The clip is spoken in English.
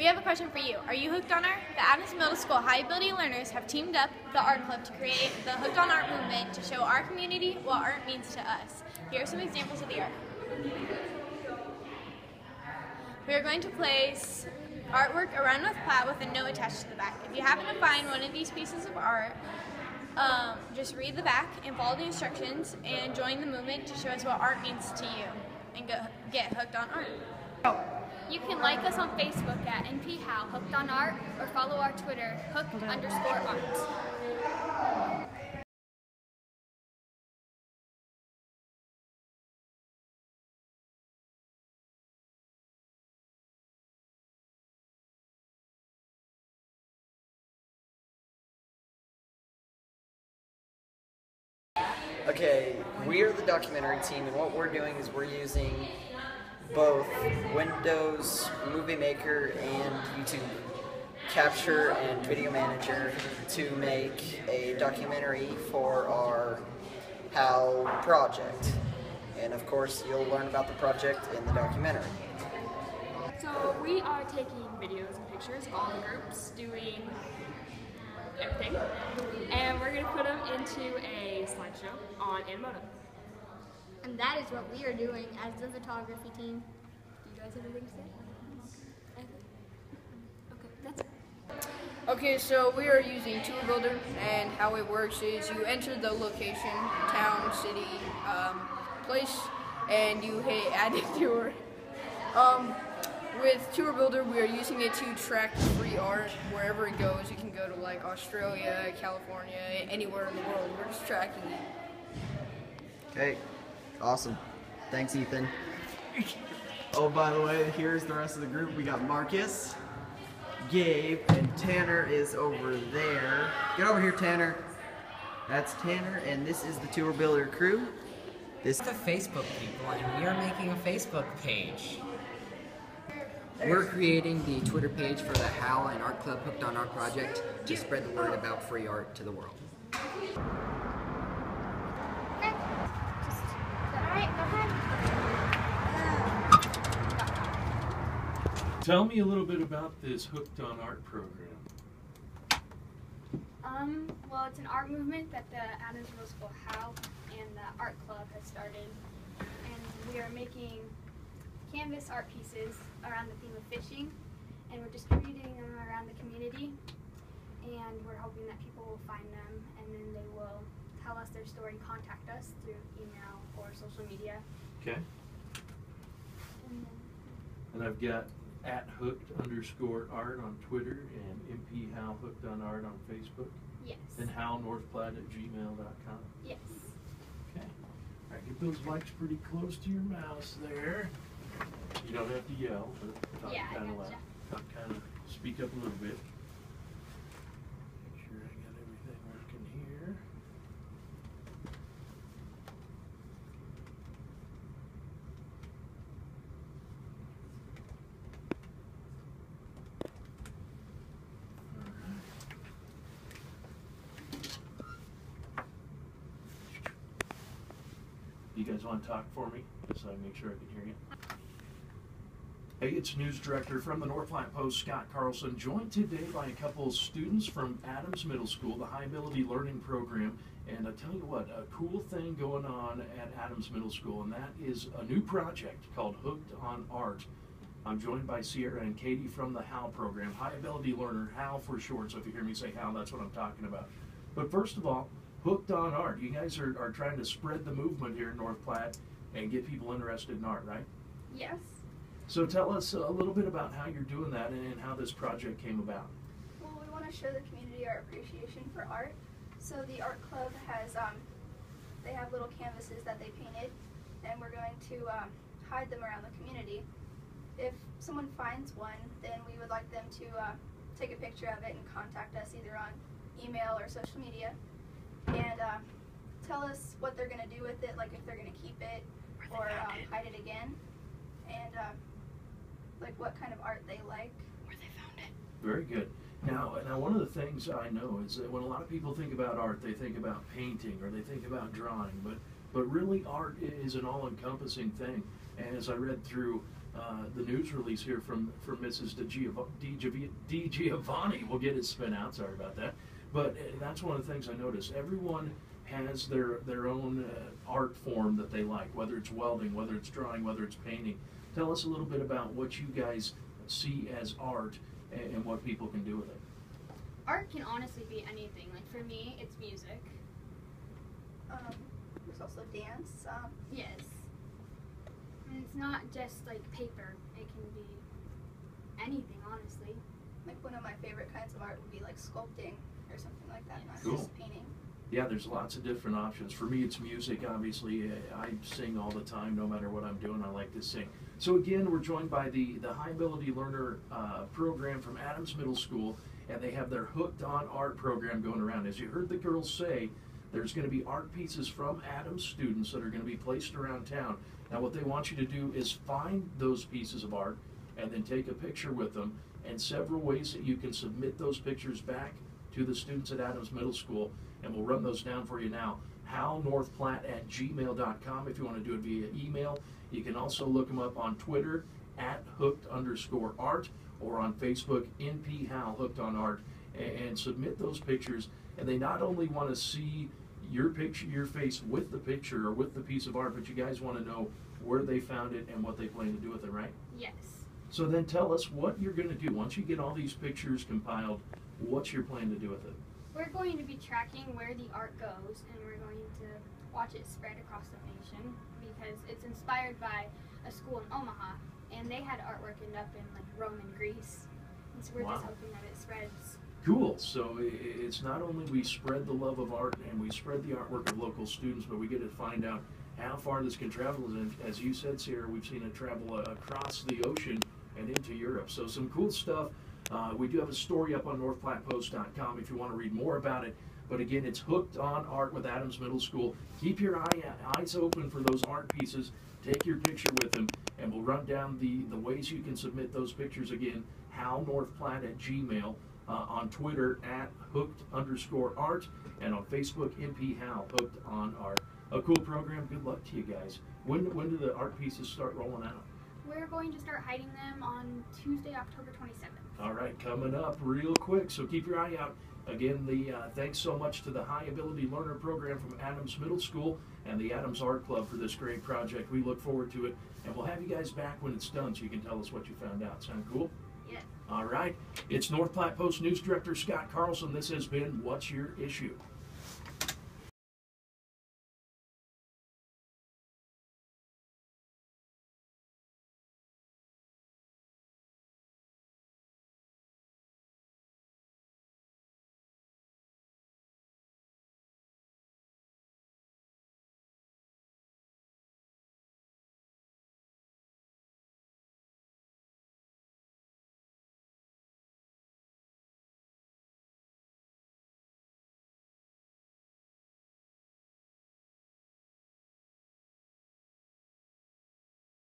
We have a question for you. Are you hooked on art? The Adams Middle School High Ability Learners have teamed up with the Art Club to create the Hooked on Art movement to show our community what art means to us. Here are some examples of the art. We are going to place artwork around North Platte with a note attached to the back. If you happen to find one of these pieces of art, just read the back and follow the instructions and join the movement to show us what art means to you and get hooked on art. You can like us on Facebook at NPHow Hooked on Art or follow our Twitter hooked_art. Okay, we are the documentary team, and what we're doing is we're using both Windows Movie Maker and YouTube Capture and Video Manager to make a documentary for our HAL project. And of course, you'll learn about the project in the documentary. So we are taking videos and pictures of all the groups doing everything, and we're going to put them into a slideshow on Animoto. And that is what we are doing as the photography team. Do you guys have anything to say? Okay, that's it. Okay, so we are using Tour Builder, and how it works is you enter the location, town, city, place, and you hit add a tour. With Tour Builder, we are using it to track free art wherever it goes. You can go to like Australia, California, anywhere in the world. We're just tracking it. Okay, awesome. Thanks, Ethan. Oh, by the way, here's the rest of the group. We got Marcus, Gabe, and Tanner is over there. Get over here, Tanner. That's Tanner, and this is the Tour Builder crew. This is the Facebook people, and we are making a Facebook page. We're creating the Twitter page for the HAL and Art Club Hooked on Art project to spread the word about free art to the world. Tell me a little bit about this Hooked on Art program. Well, it's an art movement that the Adams Middle School HAL and the Art Club has started, and we are making canvas art pieces around the theme of fishing, and we're distributing them around the community, and we're hoping that people will find them and then they will tell us their story and contact us through email or social media. Okay. And I've got @hooked_art on Twitter and NPHow Hooked on Art on Facebook. Yes. And halnorthplatte@gmail.com. Yes. Okay. All right, get those mics pretty close to your mouse there. You don't have to yell, but talk kind of loud. Talk kind of, speak up a little bit. Make sure I got everything working here. You guys want to talk for me, just so I make sure I can hear you? Hey, it's News Director from the North Platte Post, Scott Carlson, joined today by a couple of students from Adams Middle School, the High Ability Learning Program. And I tell you what, a cool thing going on at Adams Middle School, and that is a new project called Hooked on Art. I'm joined by Sierra and Katie from the HAL program, High Ability Learner, HAL for short, so if you hear me say HAL, that's what I'm talking about. But first of all, Hooked on Art. You guys are trying to spread the movement here in North Platte and get people interested in art, right? Yes. So tell us a little bit about how you're doing that and how this project came about. Well, we want to show the community our appreciation for art. So the art club has, they have little canvases that they painted, and we're going to hide them around the community. If someone finds one, then we would like them to take a picture of it and contact us either on email or social media, and tell us what they're going to do with it, like if they're going to keep it or hide it again, and like what kind of art they like. Where they found it. Very good. Now, one of the things I know is that when a lot of people think about art, they think about painting or they think about drawing, but really art is an all-encompassing thing. And as I read through the news release here from Mrs. Di Giovanni. We'll get it spin out. Sorry about that. But that's one of the things I noticed. Everyone has their own art form that they like, whether it's welding, whether it's drawing, whether it's painting. Tell us a little bit about what you guys see as art and what people can do with it. Art can honestly be anything. Like for me, it's music. There's also dance. Yes. And it's not just like paper. It can be anything, honestly. Like one of my favorite kinds of art would be like sculpting or something like that, not Cool. just painting. Yeah, there's lots of different options. For me, it's music, obviously. I sing all the time, no matter what I'm doing. I like to sing. So again, we're joined by the High Ability Learner program from Adams Middle School, and they have their Hooked on Art program going around. As you heard the girls say, there's going to be art pieces from Adams students that are going to be placed around town. Now, what they want you to do is find those pieces of art and then take a picture with them, and several ways that you can submit those pictures back to the students at Adams Middle School, and we'll run those down for you now. halnorthplatte@gmail.com if you want to do it via email. You can also look them up on Twitter @hooked_art or on Facebook NPHal Hooked on Art, and submit those pictures. And they not only want to see your picture, your face with the picture or with the piece of art, but you guys want to know where they found it and what they plan to do with it, right? Yes. So then tell us what you're going to do. Once you get all these pictures compiled, what's your plan to do with it? We're going to be tracking where the art goes, and we're going to watch it spread across the nation because it's inspired by a school in Omaha, and they had artwork end up in like Rome and Greece, and so we're just hoping that it spreads. Cool. So it's not only we spread the love of art and we spread the artwork of local students, but we get to find out how far this can travel. And as you said, Sarah, we've seen it travel across the ocean and into Europe. So some cool stuff. We do have a story up on NorthPlattePost.com if you want to read more about it. But again, it's Hooked on Art with Adams Middle School. Keep your eyes open for those art pieces. Take your picture with them, and we'll run down the ways you can submit those pictures again. halnorthplatte@gmail, on Twitter @hooked_art, and on Facebook NPHal Hooked on Art. A cool program. Good luck to you guys. When do the art pieces start rolling out? We're going to start hiding them on Tuesday, October 27th. All right, coming up real quick, so keep your eye out. Again, thanks so much to the High Ability Learner program from Adams Middle School and the Adams Art Club for this great project. We look forward to it, and we'll have you guys back when it's done so you can tell us what you found out. Sound cool? Yes. All right. It's North Platte Post News Director Scott Carlson. This has been What's Your Issue?